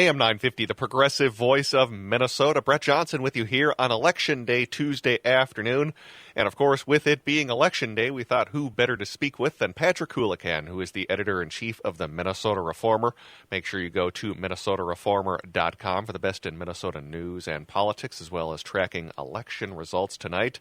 AM 950, the progressive voice of Minnesota. Brett Johnson with you here on Election Day, Tuesday afternoon. And of course, with it being Election Day, we thought who better to speak with than Patrick Coolican, who is the editor-in-chief of the Minnesota Reformer. Make sure you go to minnesotareformer.com for the best in Minnesota news and politics, as well as tracking election results tonight.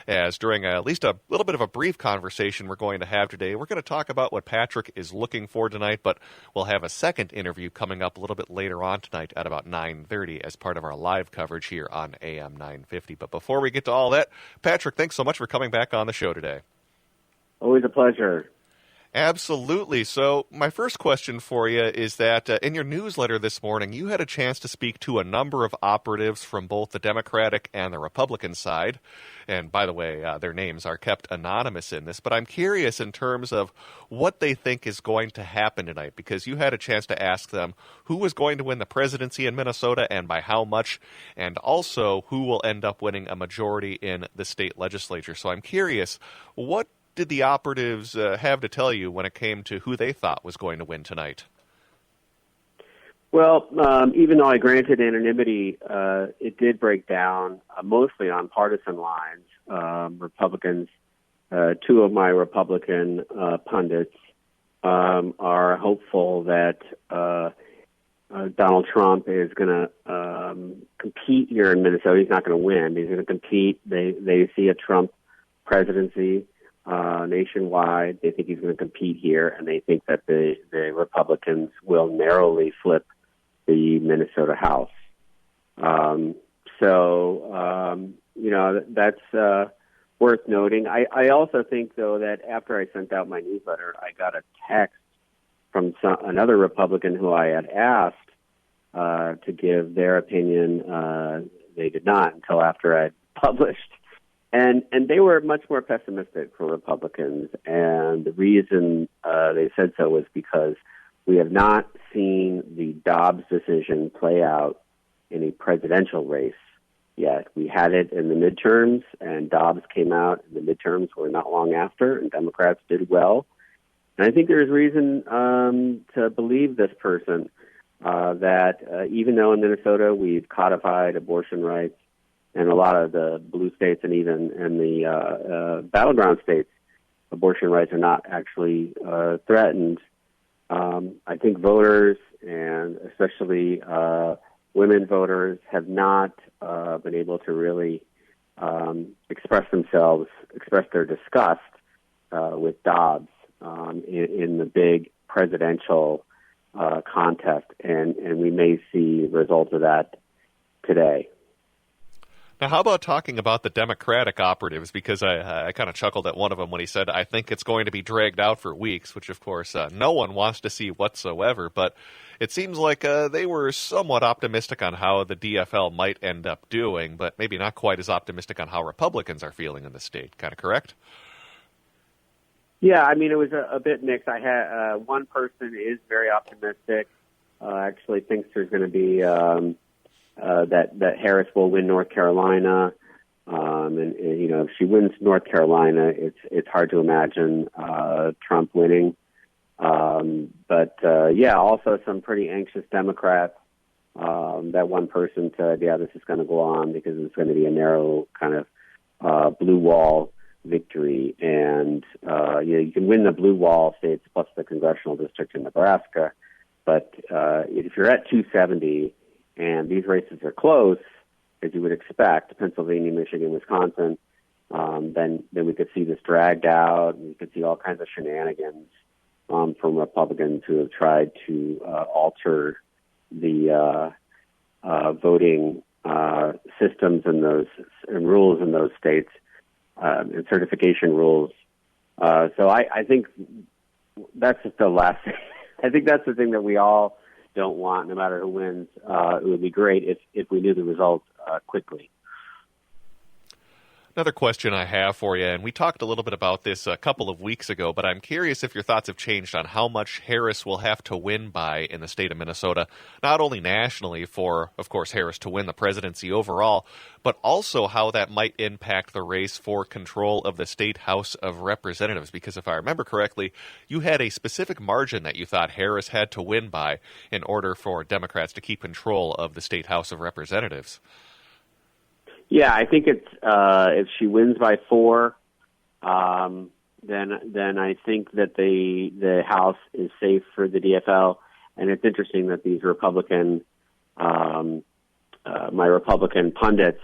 As during at least a little bit of a brief conversation we're going to have today, we're going to talk about what Patrick is looking for tonight, but we'll have a second interview coming up a little bit later on tonight at about 9:30 as part of our live coverage here on AM 950. But before we get to all that, Patrick, thanks so much for coming back on the show today. Always a pleasure. Absolutely. So my first question for you is that in your newsletter this morning, you had a chance to speak to a number of operatives from both the Democratic and the Republican side. And by the way, their names are kept anonymous in this. But I'm curious in terms of what they think is going to happen tonight, because you had a chance to ask them who was going to win the presidency in Minnesota and by how much, and also who will end up winning a majority in the state legislature. So I'm curious, what did the operatives have to tell you when it came to who they thought was going to win tonight? Well, even though I granted anonymity, it did break down mostly on partisan lines. Republicans, two of my Republican pundits are hopeful that Donald Trump is going to compete here in Minnesota. He's not going to win. He's going to compete. They see a Trump presidency nationwide. They think he's going to compete here, and they think that the Republicans will narrowly flip the Minnesota House. That's worth noting. I also think, though, that after I sent out my newsletter, I got a text from another Republican who I had asked to give their opinion. They did not until after I published. And they were much more pessimistic for Republicans, and the reason they said so was because we have not seen the Dobbs decision play out in a presidential race yet. We had it in the midterms, and Dobbs came out in the midterms were not long after, and Democrats did well. And I think there's reason to believe this person that even though in Minnesota we've codified abortion rights, and a lot of the blue states and even in the battleground states, abortion rights are not actually threatened. I think voters, and especially women voters, have not been able to really express their disgust with Dobbs in the big presidential contest, and we may see results of that today. Now, how about talking about the Democratic operatives? Because I kind of chuckled at one of them when he said, I think it's going to be dragged out for weeks, which, of course, no one wants to see whatsoever. But it seems like they were somewhat optimistic on how the DFL might end up doing, but maybe not quite as optimistic on how Republicans are feeling in the state. Kind of correct? Yeah, I mean, it was a bit mixed. I had one person is very optimistic, actually thinks there's going to be that Harris will win North Carolina, and if she wins North Carolina, it's hard to imagine Trump winning. Also some pretty anxious Democrats. That one person said, "Yeah, this is going to go on because it's going to be a narrow kind of blue wall victory, and you can win the blue wall states plus the congressional district in Nebraska, but if you're at 270." And these races are close, as you would expect, Pennsylvania, Michigan, Wisconsin, then we could see this dragged out, and we could see all kinds of shenanigans from Republicans who have tried to alter the voting systems and rules in those states, and certification rules. So I think that's just the last thing. I think that's the thing that we all don't want, no matter who wins. It would be great if we knew the results quickly. Another question I have for you, and we talked a little bit about this a couple of weeks ago, but I'm curious if your thoughts have changed on how much Harris will have to win by in the state of Minnesota, not only nationally for, of course, Harris to win the presidency overall, but also how that might impact the race for control of the state House of Representatives. Because if I remember correctly, you had a specific margin that you thought Harris had to win by in order for Democrats to keep control of the state House of Representatives. Yeah, I think it's if she wins by 4, then I think that the House is safe for the DFL. And it's interesting that these my Republican pundits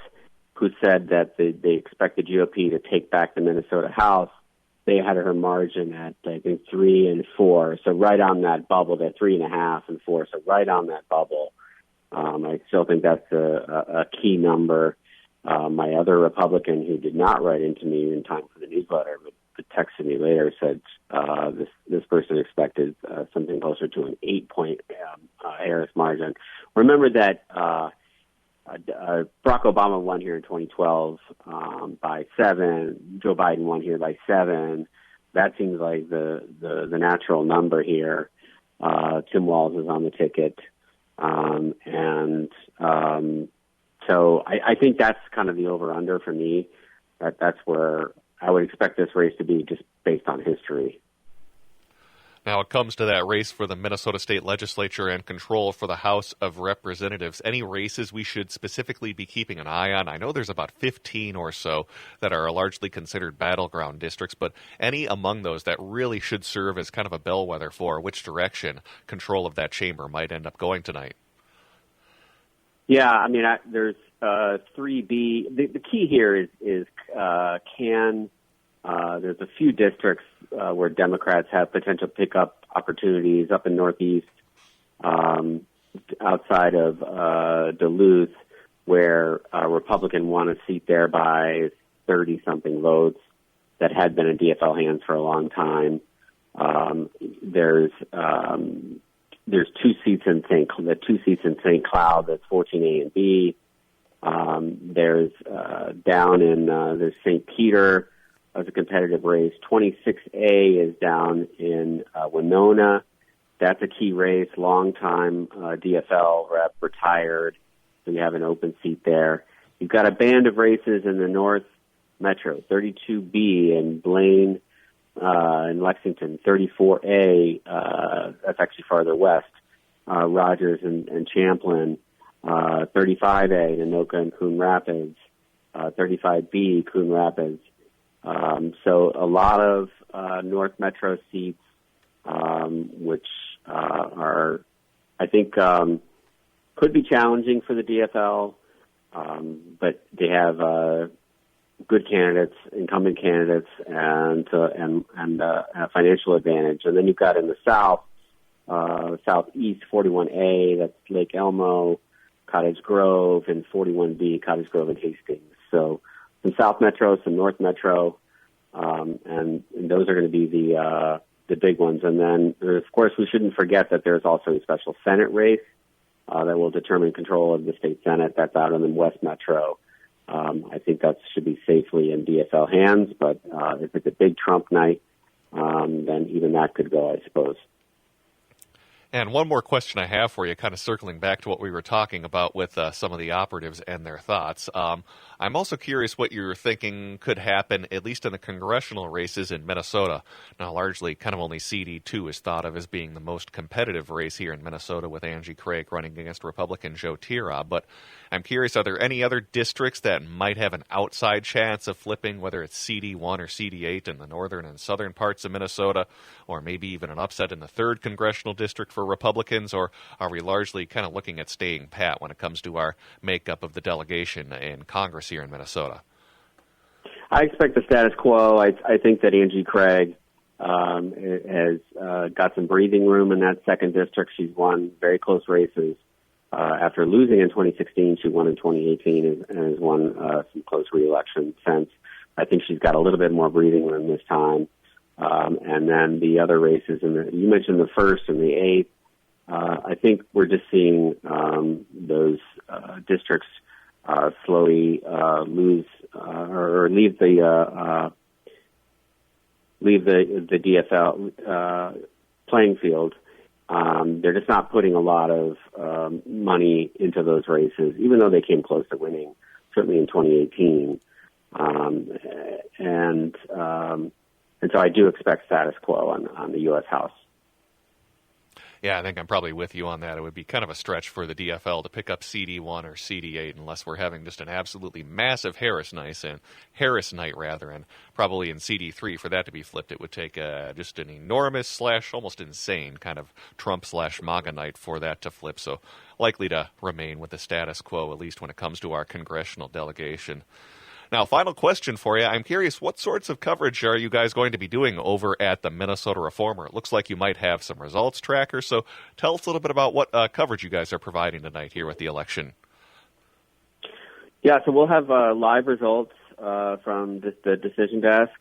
who said that they expect the GOP to take back the Minnesota House, they had her margin at, I think, 3 and 4. So right on that bubble, they're 3.5 and 4. So right on that bubble. I still think that's a key number. My other Republican who did not write into me in time for the newsletter, but texted me later, said this person expected something closer to an 8-point Harris margin. Remember that Barack Obama won here in 2012 by 7. Joe Biden won here by 7. That seems like the natural number here. Tim Walz is on the ticket, So I think that's kind of the over-under for me. That's where I would expect this race to be just based on history. Now it comes to that race for the Minnesota State Legislature and control for the House of Representatives. Any races we should specifically be keeping an eye on? I know there's about 15 or so that are largely considered battleground districts, but any among those that really should serve as kind of a bellwether for which direction control of that chamber might end up going tonight? Yeah, I mean, there's 3B. The key here is there's a few districts where Democrats have potential pickup opportunities up in Northeast, outside of Duluth, where a Republican won a seat there by 30-something votes that had been in DFL hands for a long time. There's 2 seats in St. Cloud. That's 14A and B. There's there's St. Peter as a competitive race. 26A is down in Winona. That's a key race. Long-time DFL rep, retired. So you have an open seat there. You've got a band of races in the North Metro. 32B in Blaine. In Lexington, 34A, that's actually farther west, Rogers and Champlin, 35A, Anoka and Coon Rapids, 35B, Coon Rapids. So a lot of North Metro seats, which are, I think, could be challenging for the DFL, but they have good candidates, incumbent candidates, and a financial advantage. And then you've got in the South, Southeast 41A, that's Lake Elmo, Cottage Grove, and 41B, Cottage Grove and Hastings. So some South Metro, some North Metro, and those are going to be the big ones. And then, of course, we shouldn't forget that there's also a special Senate race that will determine control of the state Senate. That's out in the West Metro. I think that should be safely in DFL hands, but if it's a big Trump night, then even that could go, I suppose. And one more question I have for you, kind of circling back to what we were talking about with some of the operatives and their thoughts. I'm also curious what you're thinking could happen, at least in the congressional races in Minnesota. Now, largely, kind of only CD2 is thought of as being the most competitive race here in Minnesota, with Angie Craig running against Republican Joe Tira. But I'm curious, are there any other districts that might have an outside chance of flipping, whether it's CD1 or CD8 in the northern and southern parts of Minnesota, or maybe even an upset in the 3rd congressional district for Republicans? Or are we largely kind of looking at staying pat when it comes to our makeup of the delegation in Congress here in Minnesota? I expect the status quo. I think that Angie Craig has got some breathing room in that 2nd district. She's won very close races. After losing in 2016, she won in 2018 and has won some close re-election since. I think she's got a little bit more breathing room this time. And then the other races, you mentioned the 1st and the 8th. I think we're just seeing those districts slowly lose or leave the DFL playing field. They're just not putting a lot of money into those races, even though they came close to winning, certainly in 2018. And so I do expect status quo on the U.S. House. Yeah, I think I'm probably with you on that. It would be kind of a stretch for the DFL to pick up CD1 or CD8 unless we're having just an absolutely massive Harris night, and probably in CD3 for that to be flipped, it would take just an enormous / almost insane kind of Trump / MAGA night for that to flip. So likely to remain with the status quo, at least when it comes to our congressional delegation. Now, final question for you. I'm curious, what sorts of coverage are you guys going to be doing over at the Minnesota Reformer? It looks like you might have some results trackers, so tell us a little bit about what coverage you guys are providing tonight here with the election. Yeah, so we'll have live results from the decision desk.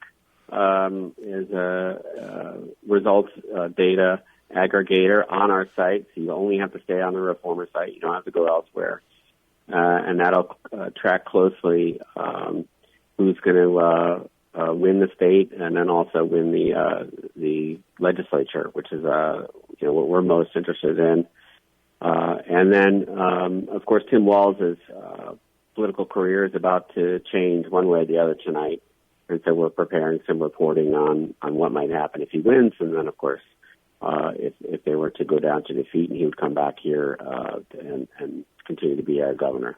Is a results data aggregator on our site, so you only have to stay on the Reformer site. You don't have to go elsewhere. And that'll track closely who's going to win the state, and then also win the legislature, which is what we're most interested in. And then, of course, Tim Walz's political career is about to change one way or the other tonight, and so we're preparing some reporting on what might happen if he wins, and then, of course, if they were to go down to defeat, and he would come back here and continue to be our governor.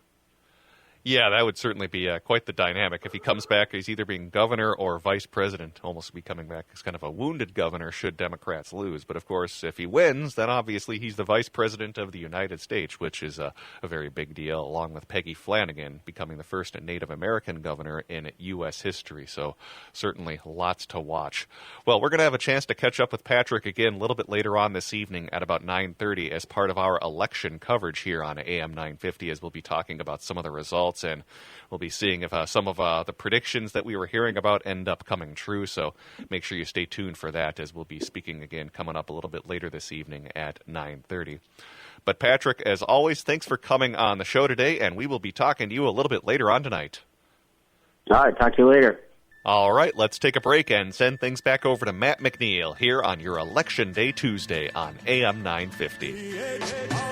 Yeah, that would certainly be quite the dynamic. If he comes back, he's either being governor or vice president, almost be coming back as kind of a wounded governor should Democrats lose. But, of course, if he wins, then obviously he's the vice president of the United States, which is a very big deal, along with Peggy Flanagan becoming the first Native American governor in U.S. history. So certainly lots to watch. Well, we're going to have a chance to catch up with Patrick again a little bit later on this evening at about 9:30 as part of our election coverage here on AM 950, as we'll be talking about some of the results. And we'll be seeing if some of the predictions that we were hearing about end up coming true. So make sure you stay tuned for that, as we'll be speaking again coming up a little bit later this evening at 9:30. But Patrick, as always, thanks for coming on the show today, and we will be talking to you a little bit later on tonight. All right, talk to you later. All right, let's take a break and send things back over to Matt McNeil here on your Election Day Tuesday on AM 950.